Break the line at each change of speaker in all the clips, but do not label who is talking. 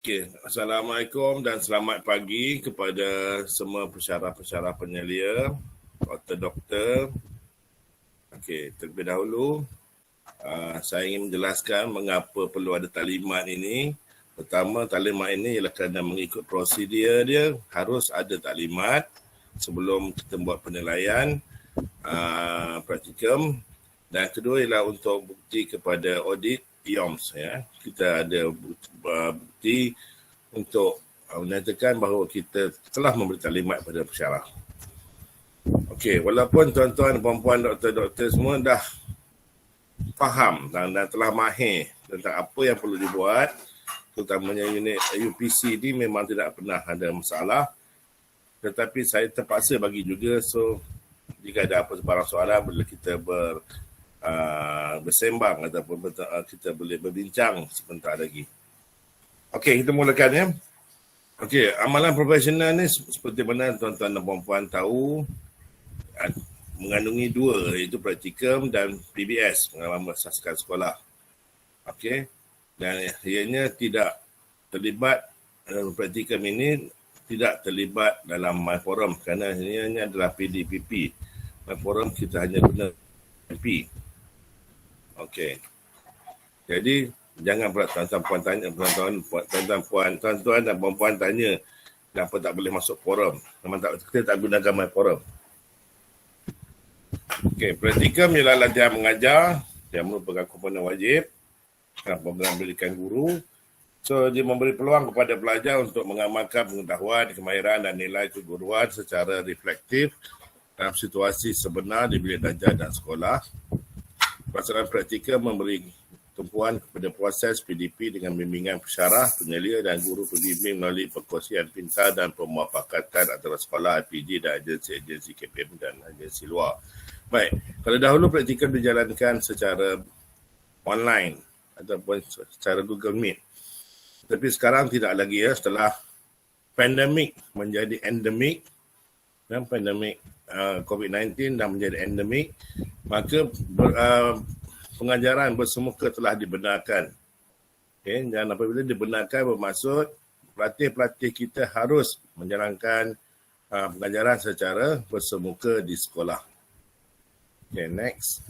Okay. Assalamualaikum dan selamat pagi kepada semua pensyarah-pensyarah penyelia, doktor-doktor. Okay, terlebih dahulu, saya ingin menjelaskan mengapa perlu ada taklimat ini. Pertama, taklimat ini ialah kerana mengikut prosedur dia, harus ada taklimat sebelum kita buat penilaian praktikum. Dan kedua ialah untuk bukti kepada audit IOMS. Ya. Kita ada bukti untuk menyatakan bahawa kita telah memberi taklimat pada pensyarah. Okey, walaupun tuan-tuan dan puan-puan doktor-doktor semua dah faham dan telah mahir tentang apa yang perlu dibuat, terutamanya unit UPC ni memang tidak pernah ada masalah, tetapi saya terpaksa bagi juga, so jika ada apa sebarang soalan boleh kita bersembang ataupun kita boleh berbincang sebentar lagi. Okey, kita mulakan ya. Okey, amalan profesional ni seperti mana tuan-tuan dan puan-puan tahu, mengandungi dua, iaitu praktikum dan PBS, pengalaman berasaskan sekolah. Okey, dan ianya tidak terlibat dalam praktikum ini, tidak terlibat dalam MyForum kerana ianya adalah PDPP. MyForum kita hanya guna MP. Okey. Jadi jangan pula tuan-tuan tanya, tuan-tuan dan puan-puan tanya kenapa tak boleh masuk forum. Memang kita tak gunakan MyForum. Okey, praktikum ialah latihan mengajar yang merupakan komponen wajib dalam program pendidikan guru. So, dia memberi peluang kepada pelajar untuk mengamalkan pengetahuan, kemahiran dan nilai keguruan secara reflektif dalam situasi sebenar di bilik belajar dan sekolah. Pelaksanaan praktikum memberi tumpuan kepada proses PDP dengan bimbingan pensyarah, penyelia dan guru pembimbing melalui perkongsian pintar dan pemuafakatan antara sekolah, IPD dan agensi-agensi KPM dan agensi luar. Baik, kalau dahulu praktikum dijalankan secara online ataupun secara Google Meet. Tapi sekarang tidak lagi ya, setelah pandemik menjadi endemik, dan pandemik COVID-19 dah menjadi endemik, maka pengajaran bersemuka telah dibenarkan. Okay, dan apabila dibenarkan bermaksud pelatih-pelatih kita harus menjalankan pengajaran secara bersemuka di sekolah. Okay, next.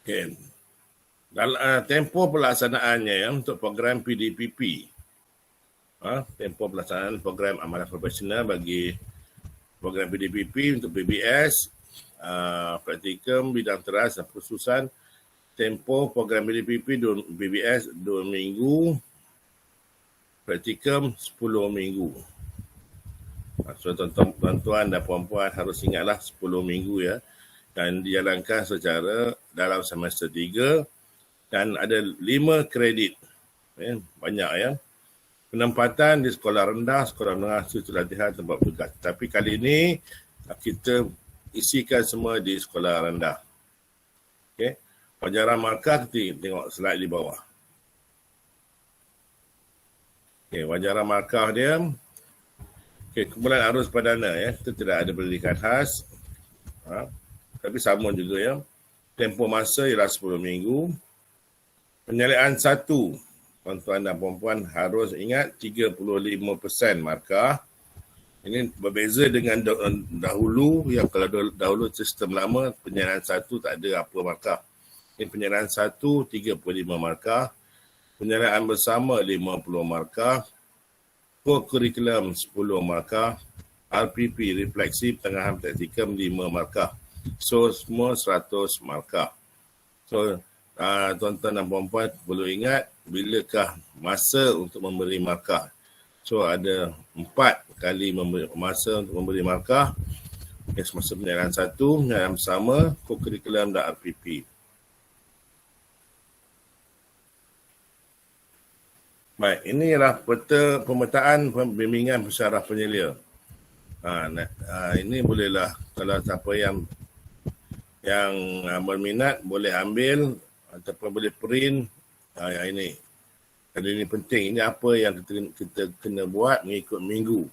Okay. Dalam tempoh pelaksanaannya ya, untuk program PDPP, tempoh pelaksanaan program amalan profesional bagi program PDPP untuk PBS, praktikum bidang teras dan khususan, tempoh program PDPP PBS 2 minggu, praktikum 10 minggu. So, tuan-tuan dan puan-puan harus ingatlah 10 minggu ya, dan dijalankan secara dalam semester 3 dan ada 5 kredit. Banyak ya. Penempatan di sekolah rendah, sekolah menengah, institut latihan, tempat tugas. Tapi kali ini kita isikan semua di sekolah rendah. Okey. Pelajaran markah kita tengok slide di bawah. Okey, pelajaran markah dia. Okey, kumpulan arus padana ya. Kita tidak ada pendidikan khas. Tapi sama juga ya. Tempoh masa ialah 10 minggu. Penyalian 1, tuan-tuan dan puan-puan harus ingat 35% markah. Ini berbeza dengan dahulu, yang kalau dahulu sistem lama, penyalian 1 tak ada apa markah. Ini penyalian 1, 35 markah. Penyalian bersama 50 markah. Co-curriculum 10 markah. RPP, refleksi pertengahan praktikum 5 markah. So, semua 100 markah. So, tuan-tuan dan puan-puan perlu ingat bilakah masa untuk memberi markah. So, ada 4 kali masa untuk memberi markah. Semasa penyalian 1, penyalian bersama, co-curriculum dan RPP. Baik, ini ialah peta pemetaan pembimbingan pensyarah penyelia. Ini bolehlah, kalau siapa yang berminat boleh ambil ataupun boleh print yang ini. Kerana ini penting. Ini apa yang kita kena buat mengikut minggu.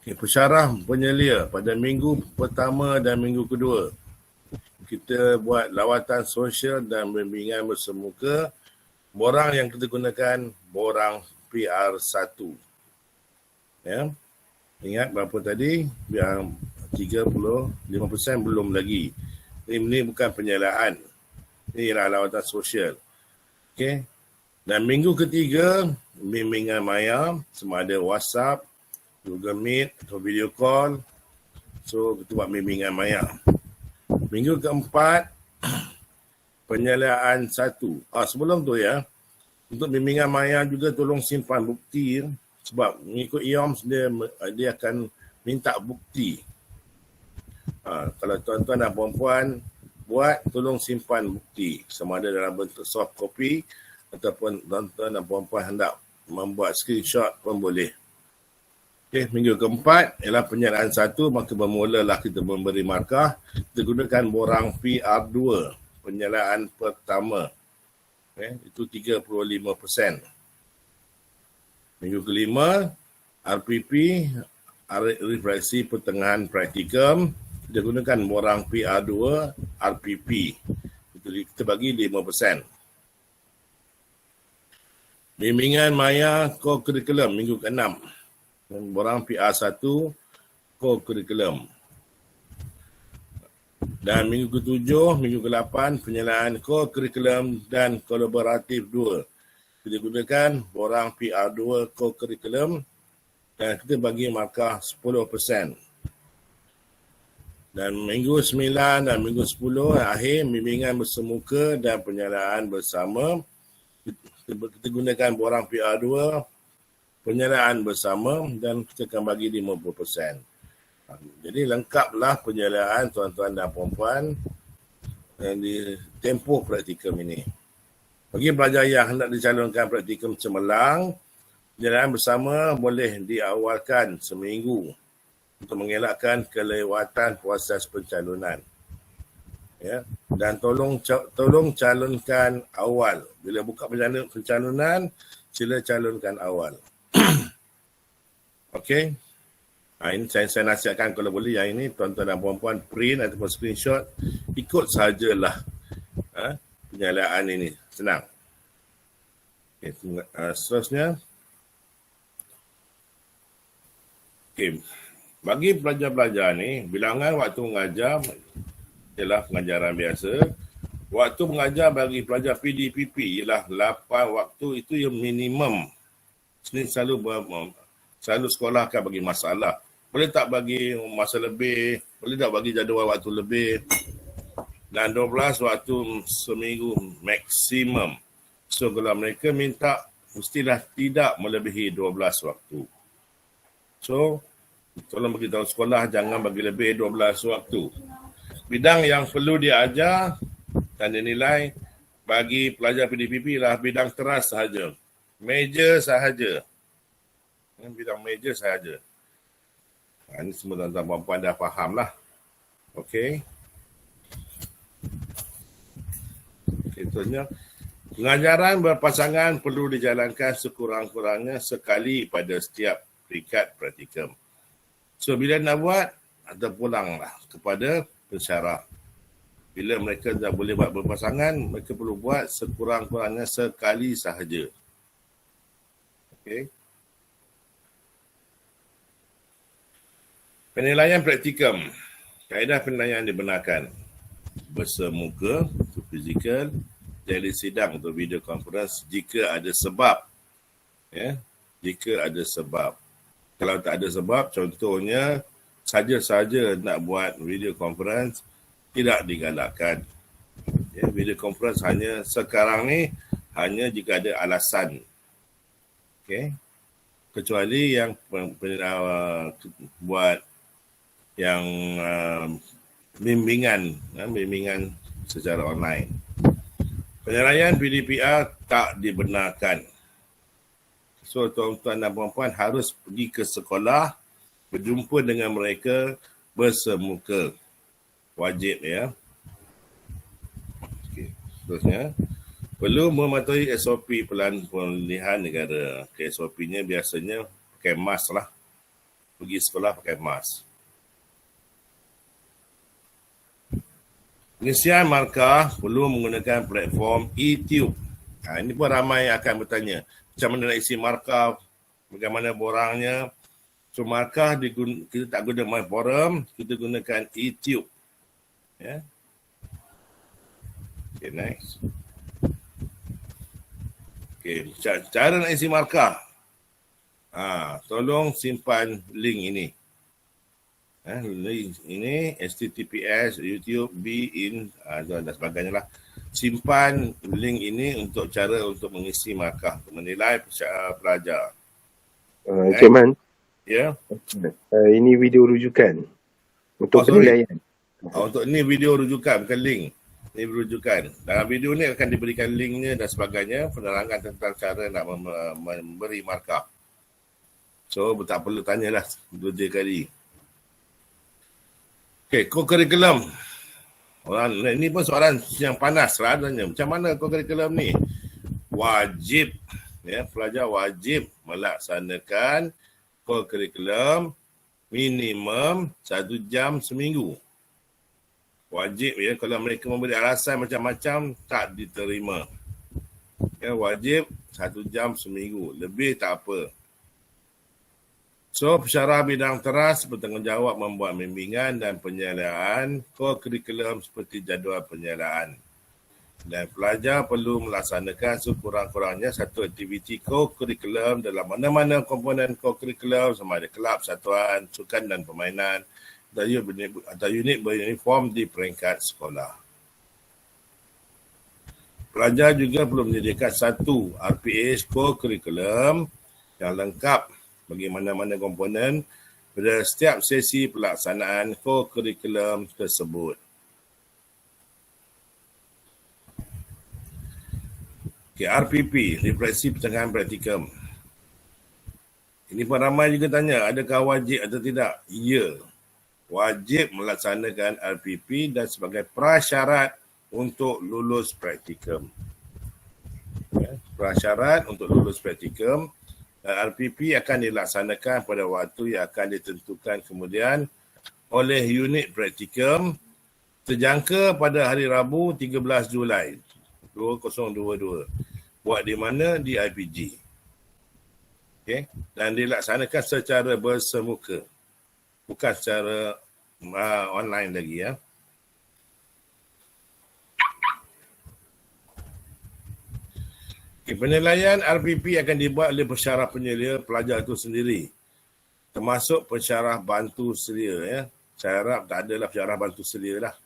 Okay, pensyarah penyelia pada minggu pertama dan minggu kedua. kita buat lawatan sosial dan bimbingan bersemuka. Borang yang kita gunakan, borang PR1. Ya. Ingat berapa tadi? 35% belum lagi. Ini bukan penyalaan. Ini ialah lawatan sosial. Okey. Dan minggu ketiga, bimbingan maya, sama ada WhatsApp, Google Meet atau video call. So, kita buat bimbingan maya. Minggu keempat, penyalaan 1. Sebelum tu ya, untuk bimbingan maya juga tolong simpan bukti. Sebab mengikut IOMS, dia akan minta bukti. Kalau tuan-tuan dan puan-puan buat, tolong simpan bukti. Sama ada dalam bentuk soft copy ataupun tuan-tuan dan puan-puan hendak membuat screenshot pun boleh. Okay, minggu keempat ialah penyalaan 1, maka bermulalah kita memberi markah. Kita gunakan borang PR2, penyalaan pertama. Okay, itu 35%. Minggu kelima, RPP, refleksi pertengahan praktikum. Kita gunakan borang PR2, RPP. Kita bagi 5%. Bimbingan maya co-curriculum minggu ke-6. Borang PR1, co-curriculum. Dan minggu ke-7, minggu ke-8, penyalaan co-curriculum dan kolaboratif 2. Kita gunakan borang PR2 co-curriculum dan kita bagi markah 10%. Dan minggu 9 dan minggu 10 akhir bimbingan bersemuka dan penyalaan bersama. Kita gunakan borang PR2, penyalaan bersama dan kita akan bagi 50%. Jadi lengkaplah penyalaan tuan-tuan dan puan-puan di tempoh praktikum ini. Bagi pelajar yang hendak dicalonkan praktikum cemerlang, penyalaan bersama boleh diawalkan seminggu untuk mengelakkan kelewatan proses pencalonan. Ya, dan tolong calonkan awal. Bila buka pencalonan, sila calonkan awal. Okey. Ini saya nasihatkan kalau boleh yang ini tuan-tuan dan puan-puan print ataupun screenshot, ikut sajalah penyalaan ini. Senang. Okay, seterusnya. Okay. Bagi pelajar-pelajar ni, bilangan waktu mengajar ialah pengajaran biasa. Waktu mengajar bagi pelajar PDPP ialah 8 waktu, itu yang minimum. Ini selalu sekolah akan bagi masalah. Boleh tak bagi masa lebih, boleh tak bagi jadual waktu lebih. Dan 12 waktu seminggu maksimum. So kalau mereka minta, mestilah tidak melebihi 12 waktu. So, tolong beritahu sekolah jangan bagi lebih 12 waktu. Bidang yang perlu diajar dan dinilai bagi pelajar PDPP ialah bidang teras sahaja. Major sahaja. Bidang major sahaja. Ini semua tuan-tuan puan-puan dah faham lah. Okey. Contohnya, pengajaran berpasangan perlu dijalankan sekurang-kurangnya sekali pada setiap peringkat praktikum. So, bila nak buat, ada pulanglah kepada pensyarah. Bila mereka dah boleh buat berpasangan, mereka perlu buat sekurang-kurangnya sekali sahaja. Okey. Penilaian praktikum. Kaedah penilaian dibenarkan bersemuka untuk fizikal, telesidang untuk video conference jika ada sebab. Ya, jika ada sebab. Kalau tak ada sebab, contohnya saja-saja nak buat video conference, tidak digalakkan. Ya, video conference hanya sekarang ni hanya jika ada alasan. Okey. Kecuali yang buat yang bimbingan secara online. Penyelesaian PDPR tak dibenarkan. So, tuan-tuan dan puan-puan harus pergi ke sekolah, berjumpa dengan mereka bersemuka. Wajib ya. Okay. Seterusnya, perlu mematuhi SOP pemilihan negara. Okay, SOP-nya biasanya pakai mask lah. Pergi sekolah pakai mask. Pengisian markah perlu menggunakan platform YouTube. Ini pun ramai yang akan bertanya, macam mana nak isi markah, bagaimana borangnya. So markah kita tak guna My Forum, kita gunakan YouTube. Ya. Okay, next. Okay, cara nak isi markah. Tolong simpan link ini. Link ini https YouTube bin dan sebagainya lah. Simpan link ini untuk cara untuk mengisi markah, untuk menilai pelajar.
Encik Man.
Ya.
Ini video rujukan untuk penilaian.
Untuk ini video rujukan, bukan link. Ini rujukan. Dalam video ni akan diberikan linknya dan sebagainya, penerangan tentang cara nak memberi markah. So, tak perlu tanyalah 2 kali. Okay, co-curriculum. Ini pun soalan yang panas sebenarnya. Macam mana co-curriculum ni? Wajib, pelajar wajib melaksanakan co-curriculum minimum 1 jam seminggu. Wajib kalau mereka memberi alasan macam-macam tak diterima. Wajib 1 jam seminggu. Lebih tak apa. So, pensyarah bidang teras bertanggungjawab membuat bimbingan dan penyeliaan co-curriculum seperti jadual penyeliaan. Dan pelajar perlu melaksanakan sekurang-kurangnya satu aktiviti co-curriculum dalam mana-mana komponen co-curriculum sama ada kelab, satuan, sukan dan permainan atau unit beruniform di peringkat sekolah. Pelajar juga perlu menyediakan satu RPH co-curriculum yang lengkap bagi mana-mana komponen pada setiap sesi pelaksanaan co-curriculum tersebut. Okay, RPP, refleksi pertengahan praktikum. Ini pun ramai juga tanya, adakah wajib atau tidak? Ya, wajib melaksanakan RPP dan sebagai prasyarat untuk lulus praktikum. Prasyarat untuk lulus praktikum, RPP akan dilaksanakan pada waktu yang akan ditentukan kemudian oleh unit praktikum terjangka pada hari Rabu 13 Julai 2022. Buat di mana? Di IPG. Okay? Dan dilaksanakan secara bersemuka. Bukan secara online lagi ya. Okay, penilaian RPP akan dibuat oleh pensyarah penyelia pelajar itu sendiri. Termasuk pensyarah bantu selia ya. Saya harap tak adalah pensyarah bantu selia lah.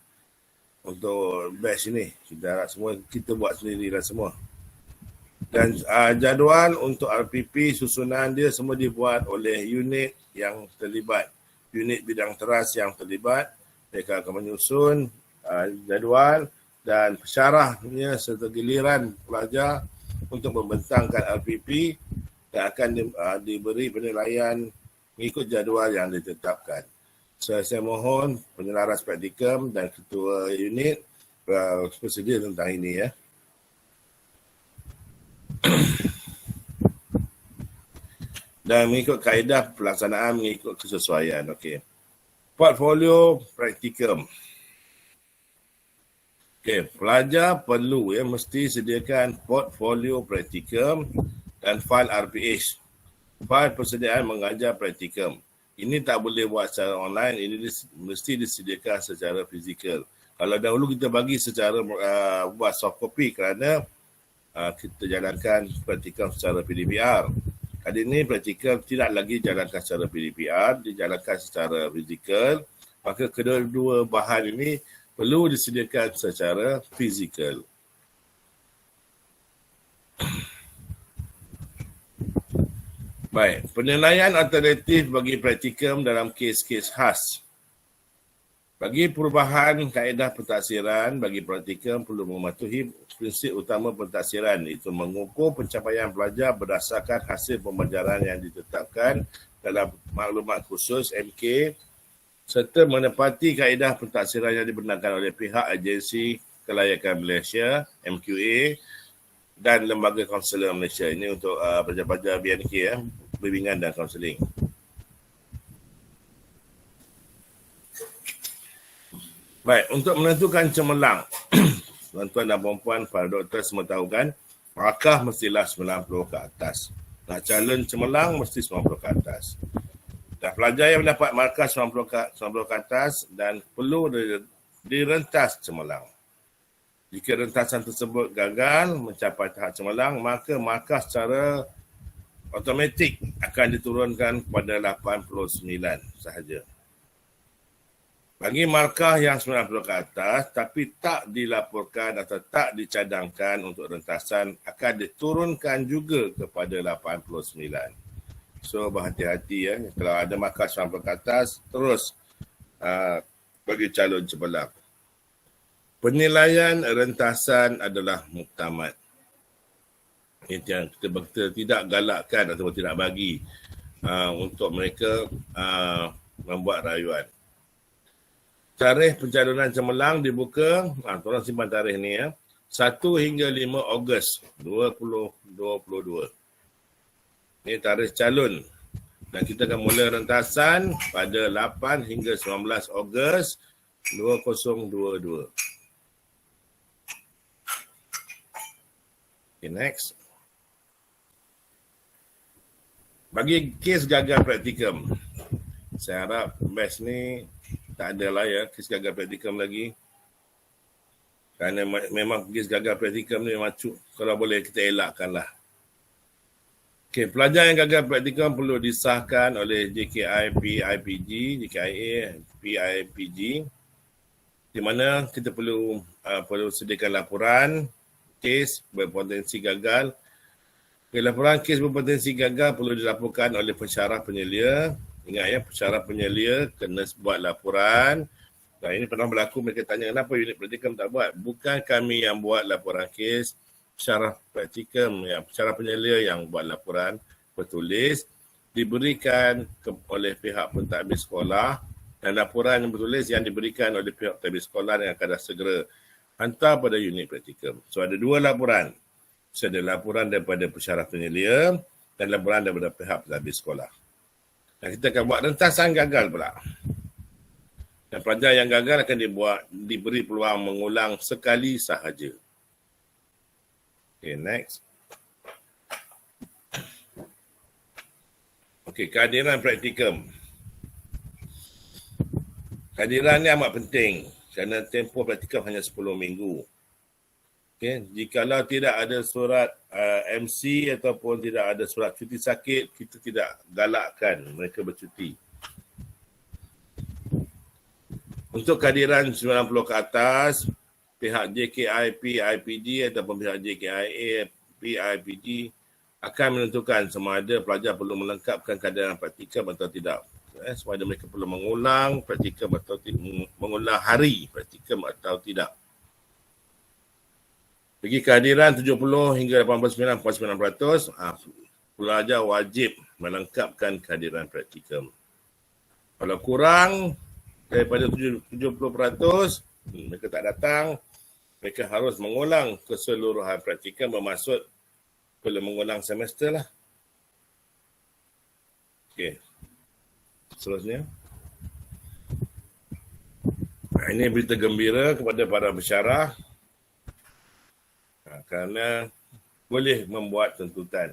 Untuk batch ni, kita buat sendirilah semua. Dan jadual untuk RPP, susunan dia semua dibuat oleh unit yang terlibat. Unit bidang teras yang terlibat, mereka akan menyusun jadual dan pensyarahnya serta giliran pelajar untuk membentangkan RPP dan akan diberi penilaian mengikut jadual yang ditetapkan. Saya mohon penyelaras praktikum dan ketua unit bersedia tentang ini ya. Dan mengikut kaedah pelaksanaan mengikut kesesuaian. Okey. Portfolio praktikum. Okey, pelajar perlu mesti sediakan portfolio praktikum dan fail RPH. Fail persediaan mengajar praktikum. Ini tak boleh buat secara online, ini mesti disediakan secara fizikal. Kalau dahulu kita bagi secara buat soft copy kerana kita jalankan praktikum secara PDPR. Kali ini praktikum tidak lagi jalankan secara PDPR, dijalankan secara fizikal. Maka kedua-dua bahan ini perlu disediakan secara fizikal. Baik, penilaian alternatif bagi praktikum dalam kes-kes khas. Bagi perubahan kaedah pentaksiran bagi praktikum perlu mematuhi prinsip utama pentaksiran, iaitu mengukur pencapaian pelajar berdasarkan hasil pembelajaran yang ditetapkan dalam maklumat khusus MK serta menepati kaedah pentaksiran yang dibenarkan oleh pihak Agensi Kelayakan Malaysia MQA dan Lembaga Kaunseling Malaysia. Ini untuk pelajar-pelajar BNK bimbingan dan kaunseling. Baik, untuk menentukan cemerlang, tuan-tuan dan puan-puan, para doktor semua tahu kan, markah mestilah 90 ke atas. Nak calon cemerlang mesti 90 ke atas. Dan pelajar yang mendapat markah 90 ke atas dan perlu direntas cemerlang. Jika rentasan tersebut gagal mencapai tahap cemerlang, maka markah secara automatik akan diturunkan kepada 89 sahaja. Bagi markah yang 90 ke atas tapi tak dilaporkan atau tak dicadangkan untuk rentasan akan diturunkan juga kepada 89. So berhati-hati ya. Kalau ada markah 90 ke atas, terus bagi calon cemerlang. Penilaian rentasan adalah muktamad. Itu yang kita tidak galakkan atau tidak bagi untuk mereka membuat rayuan. Tarikh pencalonan cemerlang dibuka, tolong simpan tarikh ni ya, 1 hingga 5 Ogos 2022. Ini tarikh calon. Dan kita akan mula rentasan pada 8 hingga 19 Ogos 2022. Okay, next. Bagi kes gagal praktikum, saya harap best ni tak ada lah ya kes gagal praktikum lagi. Kerana memang kes gagal praktikum ni memang kalau boleh kita elakkan lah. Okay, pelajar yang gagal praktikum perlu disahkan oleh JKI PIPG, JKIA PIPG, di mana kita perlu sediakan laporan kes berpotensi gagal. Okay, laporan kes berpotensi gagal perlu dilaporkan oleh pensyarah penyelia. Ingat ya, pensyarah penyelia kena buat laporan. Dan ini pernah berlaku, mereka tanya kenapa unit praktikum tak buat. Bukan kami yang buat laporan kes, pensyarah praktikum, pensyarah penyelia yang buat laporan bertulis, diberikan oleh pihak pentadbir sekolah, dan laporan yang bertulis yang diberikan oleh pihak pentadbir sekolah yang akan segera hantar pada unit praktikum. So ada 2 laporan. So, ada laporan daripada pensyarah penyelia dan laporan daripada pihak pentadbir sekolah. Dan kita akan buat rentasan gagal pula. Dan pelajar yang gagal akan diberi peluang mengulang sekali sahaja. Okay, next. Okay, kehadiran praktikum. Kehadiran ni amat penting kerana tempoh praktikum hanya 10 minggu. Okay, jikalau tidak ada surat MC ataupun tidak ada surat cuti sakit, kita tidak galakkan mereka bercuti. Untuk kehadiran 90 ke atas, pihak JKI PIPG ataupun pihak JKIA PIPG akan menentukan sama ada pelajar perlu melengkapkan kehadiran praktikum atau tidak. Sama ada mereka perlu mengulang praktikum atau mengulang hari praktikum atau tidak. Bagi kehadiran 70 hingga 89.9%, pelajar wajib melengkapkan kehadiran praktikum. Kalau kurang daripada 70%, mereka tak datang, mereka harus mengulang keseluruhan praktikum, bermaksud perlu mengulang semester lah. Okey. Seterusnya. Ini berita gembira kepada para pensyarah. Kerana boleh membuat tuntutan.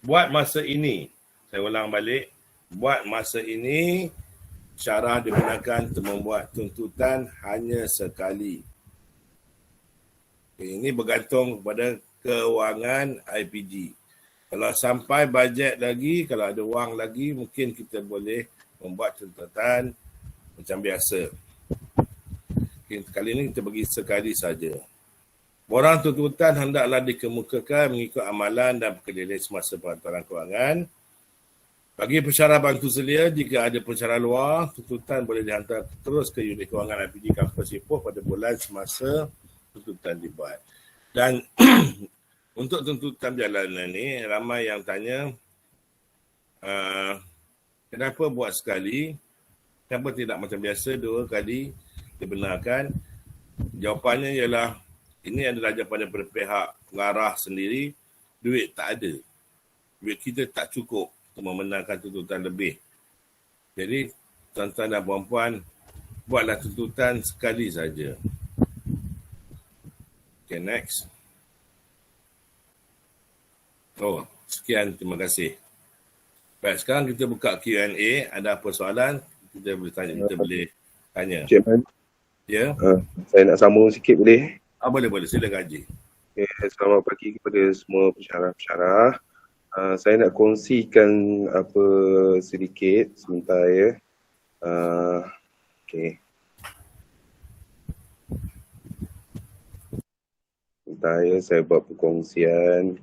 Buat masa ini, saya ulang balik, buat masa ini, syarah digunakan untuk membuat tuntutan hanya sekali. Ini bergantung kepada kewangan IPG. Kalau sampai bajet lagi, kalau ada wang lagi, mungkin kita boleh membuat tuntutan macam biasa. Kali ini kita bagi sekali saja. Borang tuntutan hendaklah dikemukakan mengikut amalan dan perkeliling semasa penghantaran kewangan. Bagi pensyarah bantu selia, jika ada pensyarah luar, tuntutan boleh dihantar terus ke unit kewangan IPG kampus Ipoh pada bulan semasa tuntutan dibuat. Dan untuk tuntutan berjalanan ni, ramai yang tanya, kenapa buat sekali? Kenapa tidak macam biasa 2 kali dibenarkan? Jawapannya ialah, ini adalah jawapan daripada pihak pengarah sendiri, duit tak ada. Duit kita tak cukup untuk memenangkan tuntutan lebih. Jadi, tuan-tuan dan puan-puan, buatlah tuntutan sekali saja. Okay, next. Oh, sekian, terima kasih. Baik, sekarang kita buka Q&A. Ada apa soalan? Kita boleh tanya.
Chairman,
Ya?
saya nak sambung sikit boleh?
Boleh. Silakan Haji.
Okay, selamat pagi kepada semua pensyarah-pensyarah. Saya nak kongsikan apa sedikit sebentar ya. Okay. Sebentar ya, saya buat perkongsian.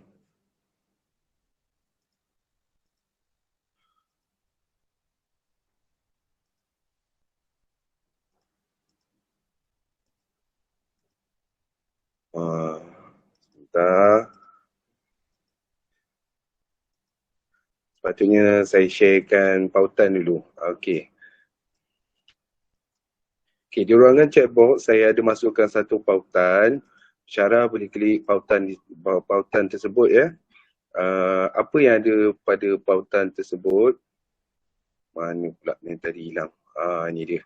Sebentar. Sepatutnya saya sharekan pautan dulu. Okey. Okey, di ruangan chatbox saya ada masukkan satu pautan. Syarah boleh klik pautan tersebut ya. Apa yang ada pada pautan tersebut? Mana pula yang tadi hilang? Ini dia.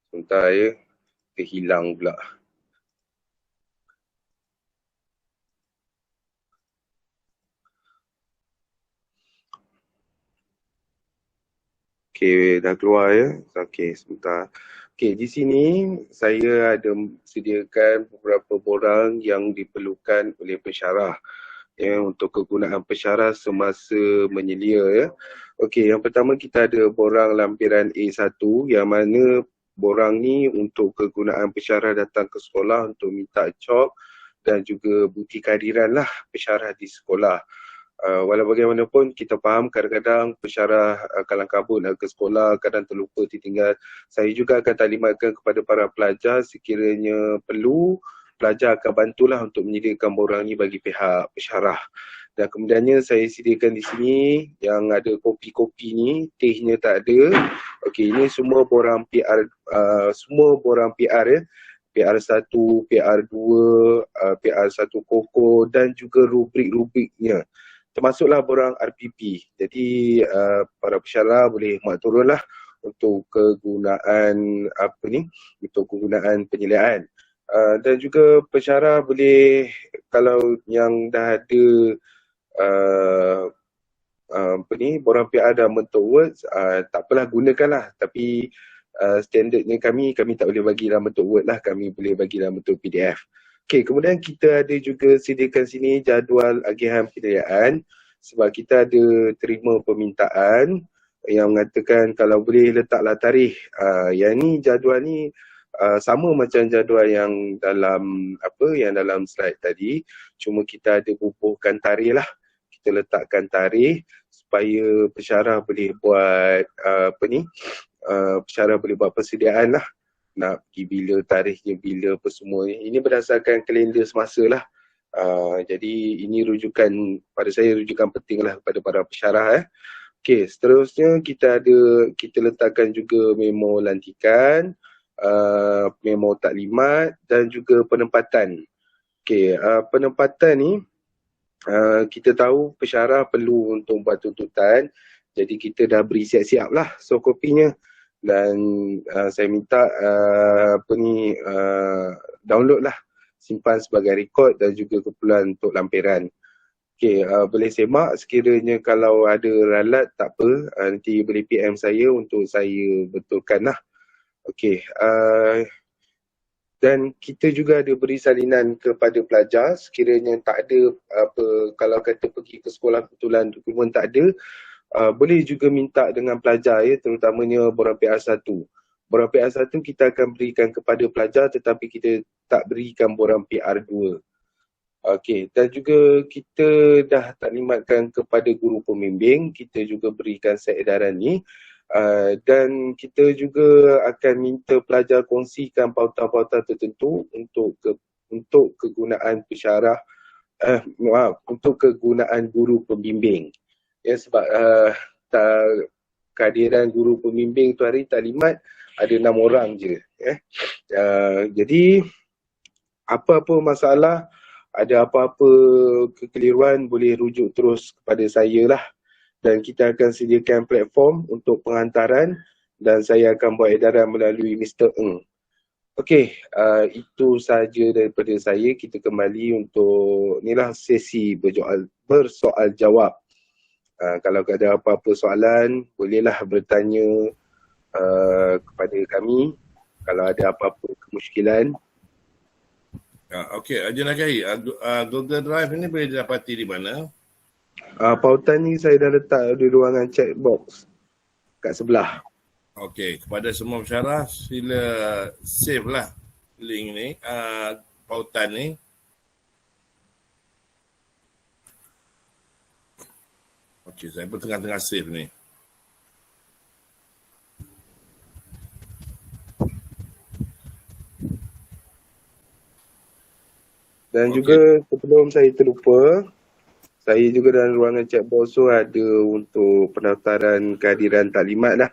Sebentar ya. Dia hilang pula. Okey, dah keluar ya. Okey, sebentar. Okey, di sini saya ada sediakan beberapa borang yang diperlukan oleh pensyarah ya, untuk kegunaan pensyarah semasa menyelia ya. Okey, yang pertama kita ada borang lampiran A1 yang mana borang ni untuk kegunaan pensyarah datang ke sekolah untuk minta cop dan juga bukti kehadiran lah pensyarah di sekolah. Walau bagaimanapun kita faham kadang-kadang pensyarah kalang kabut nak ke sekolah, kadang terlupa tertinggal. Saya juga akan taklimatkan kepada para pelajar sekiranya perlu, pelajar akan bantulah untuk menyediakan borang ni bagi pihak pensyarah. Dan kemudiannya saya sediakan di sini yang ada kopi-kopi ni, tehnya tak ada. Okey, ini semua borang PR, semua borang PR ya. PR1, PR2, PR1 Koko dan juga rubrik-rubriknya. Termasuklah borang RPP. Jadi para pensyarah boleh muat turunlah untuk kegunaan untuk kegunaan penyeliaan. Dan juga pensyarah boleh, kalau yang dah ada borang PR dalam bentuk Word, tak apalah, gunakanlah. Tapi standardnya kami tak boleh bagi dalam bentuk Word lah, kami boleh bagi dalam bentuk PDF. Okey, kemudian kita ada juga sediakan sini jadual agihan penilaian sebab kita ada terima permintaan yang mengatakan kalau boleh letaklah tarikh. Yang ni jadual ni sama macam jadual yang dalam slide tadi, cuma kita ada bubuhkan tarikh lah. Kita letakkan tarikh supaya pensyarah boleh buat pensyarah boleh buat persediaan lah. Nak pergi bila, tarikhnya bila, apa semua. Ini berdasarkan kalender semasa lah. Jadi ini rujukan, pada saya rujukan penting lah kepada para pensyarah. Okey, seterusnya kita letakkan juga memo lantikan, memo taklimat dan juga penempatan. Okey, penempatan ni kita tahu pensyarah perlu untuk buat tuntutan. Jadi kita dah beri siap-siap lah soft copy-nya. Dan saya minta download lah, simpan sebagai rekod dan juga kumpulan untuk lampiran. Okey, boleh semak sekiranya kalau ada ralat tak apa, nanti boleh PM saya untuk saya betulkan lah. Okey, dan kita juga ada beri salinan kepada pelajar sekiranya tak ada kalau kata pergi ke sekolah kebetulan dokumen tak ada, boleh juga minta dengan pelajar ya, terutamanya borang PR1. Borang PR1 kita akan berikan kepada pelajar tetapi kita tak berikan borang PR2. Okey, dan juga kita dah taklimatkan kepada guru pembimbing, kita juga berikan seedaran ni. Dan kita juga akan minta pelajar kongsikan pautan-pautan tertentu untuk kegunaan pensyarah, untuk kegunaan guru pembimbing. Ya, sebab kehadiran guru pembimbing tu hari taklimat ada 6 orang je. Jadi apa-apa masalah, ada apa-apa kekeliruan boleh rujuk terus kepada saya lah. Dan kita akan sediakan platform untuk penghantaran dan saya akan buat edaran melalui Mr. Ng. Okey, itu saja daripada saya. Kita kembali untuk inilah sesi bersoal jawab. Kalau ada apa-apa soalan, bolehlah bertanya kepada kami. Kalau ada apa-apa kemusykilan.
Okey, Haji Nakai, Google Drive ini boleh didapati di mana?
Pautan ni saya dah letak di ruangan chat box kat sebelah.
Okey, kepada semua pensyarah, sila save lah link ni, pautan ni. Okey, saya pun tengah-tengah save ni.
Dan
Okey.
juga sebelum saya terlupa, saya juga dalam ruangan chat box tu ada untuk pendaftaran kehadiran taklimat lah.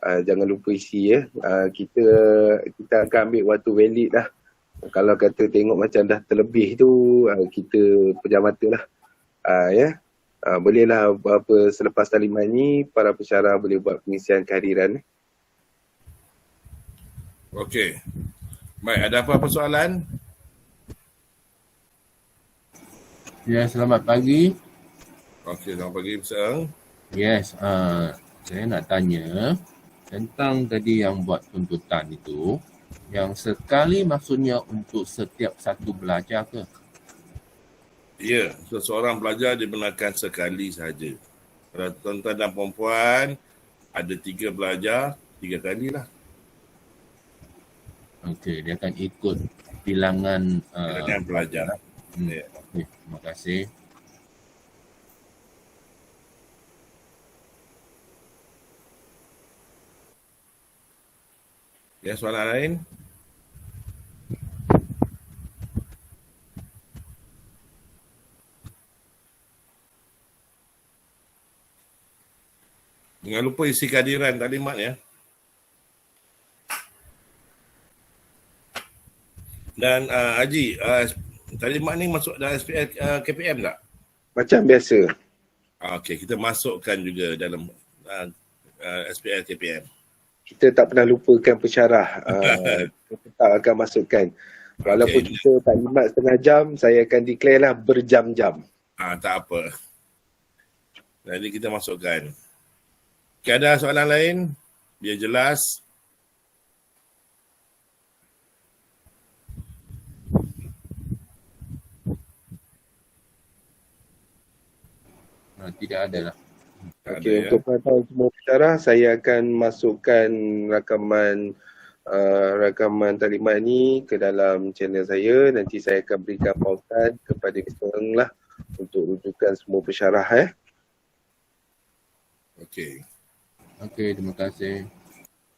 Jangan lupa isi ya. Kita akan ambil waktu valid lah. Kalau kata tengok macam dah terlebih tu, kita pejam mata lah. Ya. Bolehlah apa selepas taklimat ni, para pensyarah boleh buat pengisian kehadiran.
Okey. Baik, ada apa-apa soalan?
Ya, selamat pagi.
Okey, selamat pagi, Mr. Ng.
Yes, saya nak tanya tentang tadi yang buat tuntutan itu, yang sekali maksudnya untuk setiap satu belajar ke?
Ya, seseorang belajar dibenarkan sekali saja. Kalau tuan-tuan dan perempuan ada 3 belajar, 3 kali lah.
Okey, dia akan ikut bilangan
Bilangan pelajar. Ya.
Okey, terima kasih.
Ya, soalan lain? Jangan lupa isi kehadiran taklimat ya. Dan Haji, taklimat ni masuk dalam SPL KPM tak?
Macam biasa.
Okey, kita masukkan juga dalam SPL KPM.
Kita tak pernah lupakan pensyarah. Kita tak akan masukkan. Walaupun
Okey.
kita taklimat setengah jam, saya akan declare lah berjam-jam.
Tak apa. Jadi kita masukkan. Okay, ada soalan lain? Biar jelas.
Tidak ada lah.
Tak
Okey,
ada,
untuk pengetahuan semua pensyarah, saya akan masukkan rakaman taklimat ni ke dalam channel saya. Nanti saya akan berikan pautan kepada Mr. Ng lah untuk rujukan semua pensyarah.
Okey.
Okey, terima kasih.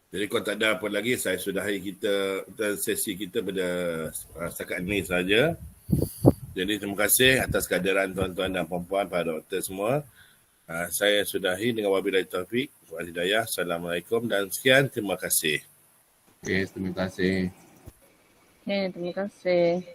Jadi kalau tak ada apa lagi, saya sudahi sesi kita pada setakat ini saja. Jadi terima kasih atas kehadiran tuan-tuan dan puan-puan, para doktor semua. Saya sudahi dengan wabillahi taufik wal hidayah. Assalamualaikum dan sekian. Terima kasih.
Okey, terima kasih.
Terima kasih.